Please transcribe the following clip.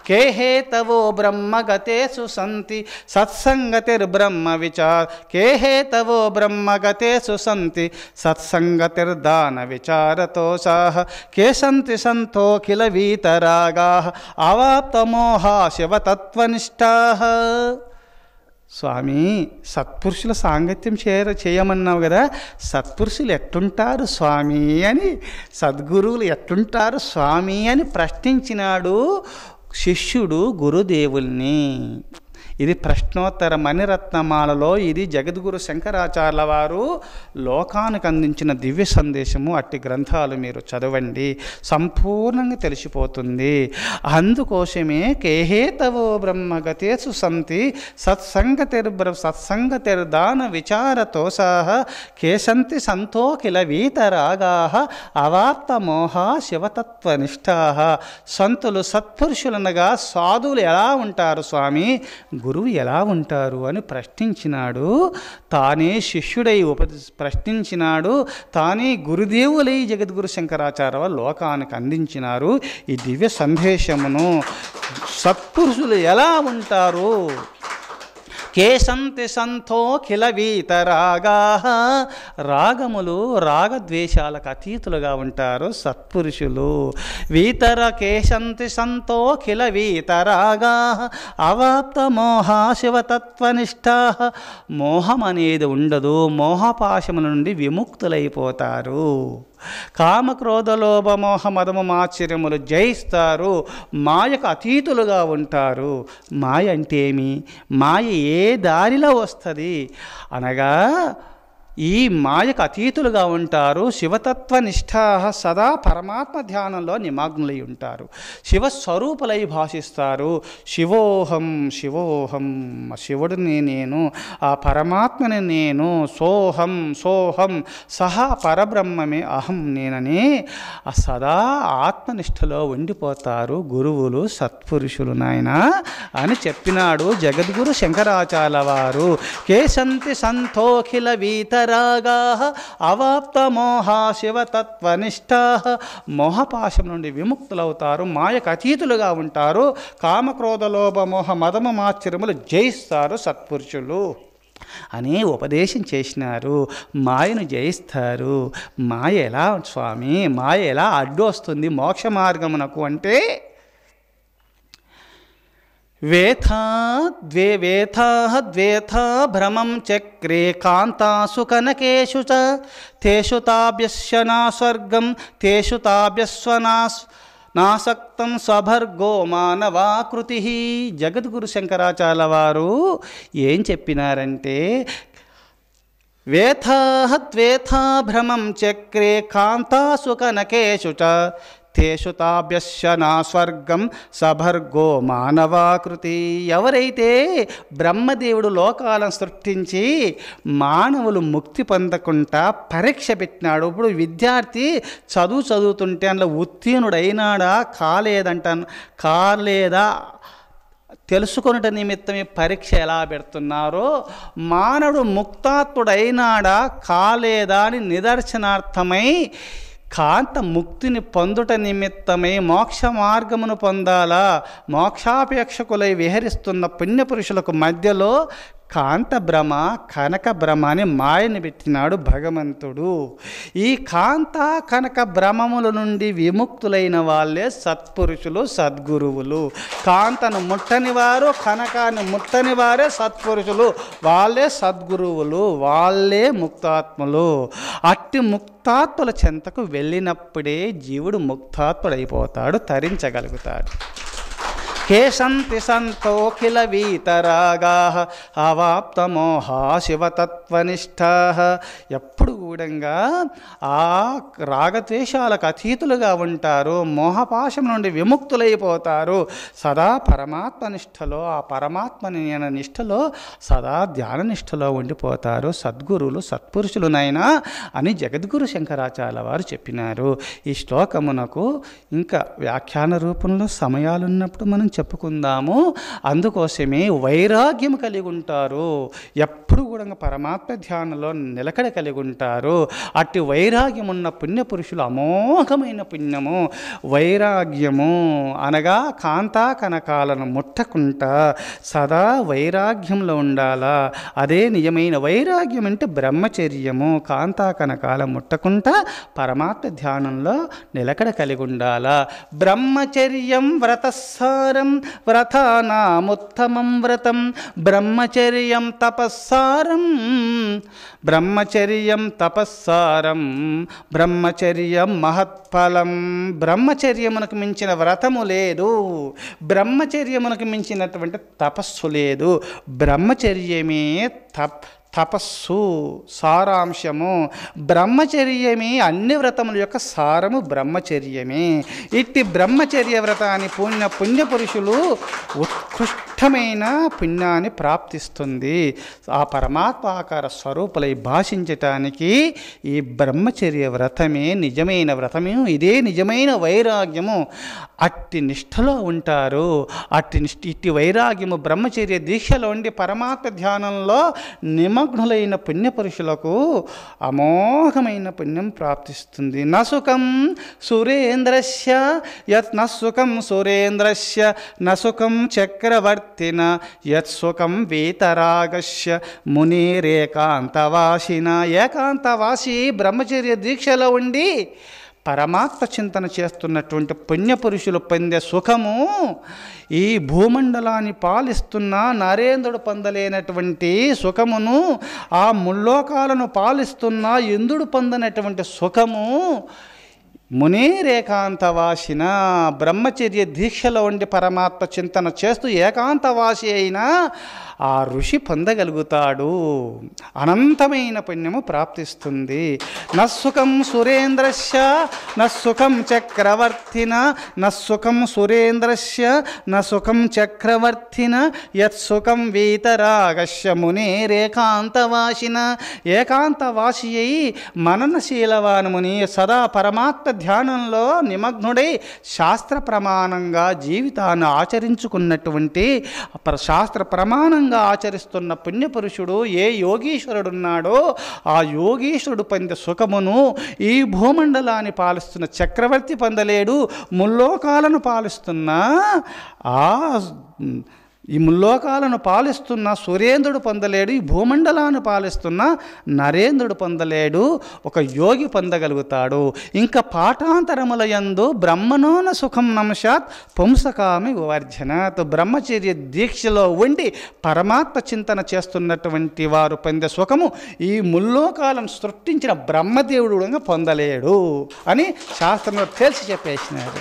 కే హేతవో బ్రహ్మగతేషు సంతి సత్సంగతిర్బ్రహ్మ విచార కే హేతవో బ్రహ్మగతేషు సంతి సత్సంగతిర్దాన విచారతోషాః కే సంతి సంతోఖిల వీతరాగాః అవాప్తమోహా శివతత్వనిష్టాః. స్వామి, సత్పురుషుల సాంగత్యం చేయమన్నావు కదా, సత్పురుషులు ఎట్టుంటారు స్వామి అని, సద్గురువులు ఎట్టుంటారు స్వామి అని ప్రశ్నించినాడు శిష్యుడు గురుదేవుల్ని. ఇది ప్రశ్నోత్తర మణిరత్నమాలలో ఇది జగద్గురు శంకరాచార్యుల వారు లోకానికి అందించిన దివ్య సందేశము. అట్టి గ్రంథాలు మీరు చదవండి, సంపూర్ణంగా తెలిసిపోతుంది. అందుకోసమే కేహేతవో బ్రహ్మగతేషు సంతి సత్సంగతిర్దాన విచారతోషాః కేశంతి సంతోఖిల వీతరాగాః అవాప్తమోహా శివతత్వనిష్టాః. సంతులు సత్పురుషులనగా సాధువులు ఎలా ఉంటారు స్వామి, గురువు ఎలా ఉంటారు అని ప్రశ్నించినాడు. తానే శిష్యుడై ప్రశ్నించినాడు, తానే గురుదేవులై జగద్గురు శంకరాచార్య లోకానికి అందించినారు ఈ దివ్య సందేశమును. సత్పురుషులు ఎలా ఉంటారు? కేశంతి సంతోఖిల వీతరాగాః. రాగములు రాగద్వేషాలకు అతీతులుగా ఉంటారు సత్పురుషులు. కేశంతి సంతోఖిల వీతరాగాః అవాప్తమోహా శివతత్వనిష్టాః. మోహం అనేది ఉండదు, మోహపాశముల నుండి విముక్తులైపోతారు. కామక్రోధలోభ మోహ మదము మాశ్చర్యములు జయిస్తారు, మాయకు అతీతులుగా ఉంటారు. మాయ అంటే ఏమి? మాయ ఏ దారిలో వస్తుంది అనగా ఈ మాయకు అతీతులుగా ఉంటారు. శివతత్వనిష్ఠాః సదా పరమాత్మ ధ్యానంలో నిమగ్నులై ఉంటారు, శివస్వరూపులై భాషిస్తారు. శివోహం శివోహం, శివుడిని నేను, ఆ పరమాత్మని నేను, సోహం సోహం సహా పరబ్రహ్మమే అహం నేనని సదా ఆత్మనిష్టలో ఉండిపోతారు గురువులు సత్పురుషులు నాయన అని చెప్పినాడు జగద్గురు శంకరాచార్యుల వారు. కేశంతి సంతోఖిల వీతరాగాః అవాప్తమోహా శివతత్వనిష్టాః. మోహపాశం నుండి విముక్తులవుతారు, మాయకు అతీతులుగా ఉంటారు. కామక్రోధలోభ మోహ మదమ మాశ్చర్యములు జయిస్తారు సత్పురుషులు అని ఉపదేశం చేసినారు. మాయను జయిస్తారు. మాయ ఎలా స్వామి, మాయ ఎలా అడ్డు వస్తుంది మోక్ష మార్గమునకు అంటే వేథా భ్రమం చక్రే కాంతాసు కనకేషు చ తేషు తాభ్యస్య నా స్వర్గం తేషు నాసక్తం స్వభర్గో మానవాకృతి. జగద్గురు శంకరాచార్యుల వారు ఏం చెప్పినారంటే వేథా భ్రమం చక్రే కాంతాసు కనకేషు చ తేషు తాభ్యస్య నా స్వర్గం సభర్గో మానవాకృతి. ఎవరైతే బ్రహ్మదేవుడు లోకాలను సృష్టించి మానవులు ముక్తి పొందకుండా పరీక్ష పెట్టినాడు. ఇప్పుడు విద్యార్థి చదువుతుంటే అందులో ఉత్తీర్ణుడైనాడా కాలేదా తెలుసుకొనుట నిమిత్తమే పరీక్ష ఎలా పెడుతున్నారో, మానవుడు ముక్తాత్ముడైనాడా కాలేదా అని నిదర్శనార్థమై కాంత ముక్తిని పొందుట నిమిత్తమై మోక్ష మార్గమును పొందాలా మోక్షాపేక్షకులై విహరిస్తున్న పుణ్యపురుషులకు మధ్యలో కాంత భ్రమ కనక భ్రమ అని మాయని పెట్టినాడు భగవంతుడు. ఈ కాంత కనక భ్రమముల నుండి విముక్తులైన వాళ్ళే సత్పురుషులు సద్గురువులు. కాంతను ముట్టని వారు కనకాన్ని ముట్టని వారే సత్పురుషులు, వాళ్ళే సద్గురువులు, వాళ్ళే ముక్తాత్ములు. అట్టి ముక్తాత్ముల చెంతకు వెళ్ళినప్పుడే జీవుడు ముక్తాత్ముడైపోతాడు, తరించగలుగుతాడు. కేశంతి సంతోఖిల వీతరాగాః అవాప్తమోహా శివతత్వనిష్టాః. ఎప్పుడు కూడా ఆ రాగద్వేషాలకు అతీతులుగా ఉంటారు, మోహపాశం నుండి విముక్తులైపోతారు. సదా పరమాత్మనిష్టలో, ఆ పరమాత్మని నిష్టలో సదా ధ్యాననిష్టలో ఉండిపోతారు సద్గురువులు సత్పురుషులునైనా అని జగద్గురు శంకరాచార్యుల వారు చెప్పినారు. ఈ శ్లోకమునకు ఇంకా వ్యాఖ్యాన రూపంలో సమయాలున్నప్పుడు మనం చెప్పుకుందాము. అందుకోసమే వైరాగ్యం కలిగి ఉంటారు, ఎప్పుడు కూడా పరమాత్మ ధ్యానంలో నిలకడ కలిగి ఉంటారు. అట్టి వైరాగ్యం ఉన్న పుణ్యపురుషులు అమోఘమైన పుణ్యము. వైరాగ్యము అనగా కాంతా కనకాలను ముట్టకుండా సదా వైరాగ్యంలో ఉండాలా. అదే నిజమైన వైరాగ్యం అంటే బ్రహ్మచర్యము. కాంతా కనకాల ముట్టకుండా పరమాత్మ ధ్యానంలో నిలకడ కలిగి ఉండాలా. బ్రహ్మచర్యం వ్రతస్సారం వ్రతానాముత్తమం వ్రతం బ్రహ్మచర్యం తపస్సారం బ్రహ్మచర్యం తపస్సారం బ్రహ్మచర్యం మహత్ఫలం. బ్రహ్మచర్యమునకు మించిన వ్రతము లేదు, బ్రహ్మచర్యమునకు మించినటువంటి తపస్సు లేదు. బ్రహ్మచర్యమే తపస్సు సారాంశము. బ్రహ్మచర్యమే అన్ని వ్రతముల యొక్క సారము బ్రహ్మచర్యమే. ఇట్టి బ్రహ్మచర్య వ్రతాన్ని పుణ్యపురుషులు ఉత్కృష్టమైన పుణ్యాన్ని ప్రాప్తిస్తుంది. ఆ పరమాత్మాకార స్వరూపులై భాషించటానికి ఈ బ్రహ్మచర్య వ్రతమే నిజమైన వ్రతమే. ఇదే నిజమైన వైరాగ్యము. అట్టి నిష్ఠలో ఉంటారు. ఇట్టి వైరాగ్యము బ్రహ్మచర్య దీక్షలో ఉండి పరమాత్మ ధ్యానంలో నిమగ్నులైన పుణ్యపురుషులకు అమోఘమైన పుణ్యం ప్రాప్తిస్తుంది. నసుకం సురేంద్రస్య యత్ నసుకం సురేంద్రస్య నసుకం చక్రవర్తిన యత్ సుఖం వీతరాగస్య మునిరేకాంతవాసిన. ఏకాంతవాసి బ్రహ్మచర్య దీక్షలో ఉండి పరమాత్మ చింతన చేస్తున్నటువంటి పుణ్యపురుషులు పొందే సుఖము ఈ భూమండలాన్ని పాలిస్తున్న నరేంద్రుడు పొందలేనటువంటి సుఖమును, ఆ ముల్లోకాలను పాలిస్తున్న ఇంద్రుడు పొందనటువంటి సుఖము మునిరేకాంతవాసిన బ్రహ్మచర్య దీక్షలో ఉండి పరమాత్మ చింతన చేస్తూ ఏకాంతవాసి అయినా ఆ ఋషి పొందగలుగుతాడు. అనంతమైన పుణ్యము ప్రాప్తిస్తుంది. నసుఖం సురేంద్రస్య నసుఖం చక్రవర్తిన నసుఖం సురేంద్రస్య నసుఖం చక్రవర్తిన యత్సుఖం వీతరాగస్య మునిరేకాంతవాసిన. ఏకాంతవాసి అయి మననశీలవానుముని సదా పరమాత్మ ధ్యానంలో నిమగ్నుడై శాస్త్ర ప్రమాణంగా జీవితాన్ని ఆచరించుకున్నటువంటి శాస్త్ర ప్రమాణంగా ఆచరిస్తున్న పుణ్యపురుషుడు ఏ యోగీశ్వరుడున్నాడో ఆ యోగీశ్వరుడు పొందే సుఖమును ఈ భూమండలాన్ని పాలిస్తున్న చక్రవర్తి పొందలేడు. ముల్లోకాలను పాలిస్తున్న ఈ ముల్లోకాలను పాలిస్తున్న సురేంద్రుడు పొందలేడు. ఈ భూమండలాన్ని పాలిస్తున్న నరేంద్రుడు పొందలేడు. ఒక యోగి పొందగలుగుతాడు. ఇంకా పాఠాంతరముల యందు బ్రహ్మణోన సుఖం నమశాత్ పుంసకామి వివర్జనాత్. బ్రహ్మచర్య దీక్షలో ఉండి పరమాత్మ చింతన చేస్తున్నటువంటి వారు పొందే సుఖము ఈ ముల్లోకాలను సృష్టించిన బ్రహ్మదేవుడు పొందలేడు అని శాస్త్రంలో తేల్చి చెప్పేసినారు.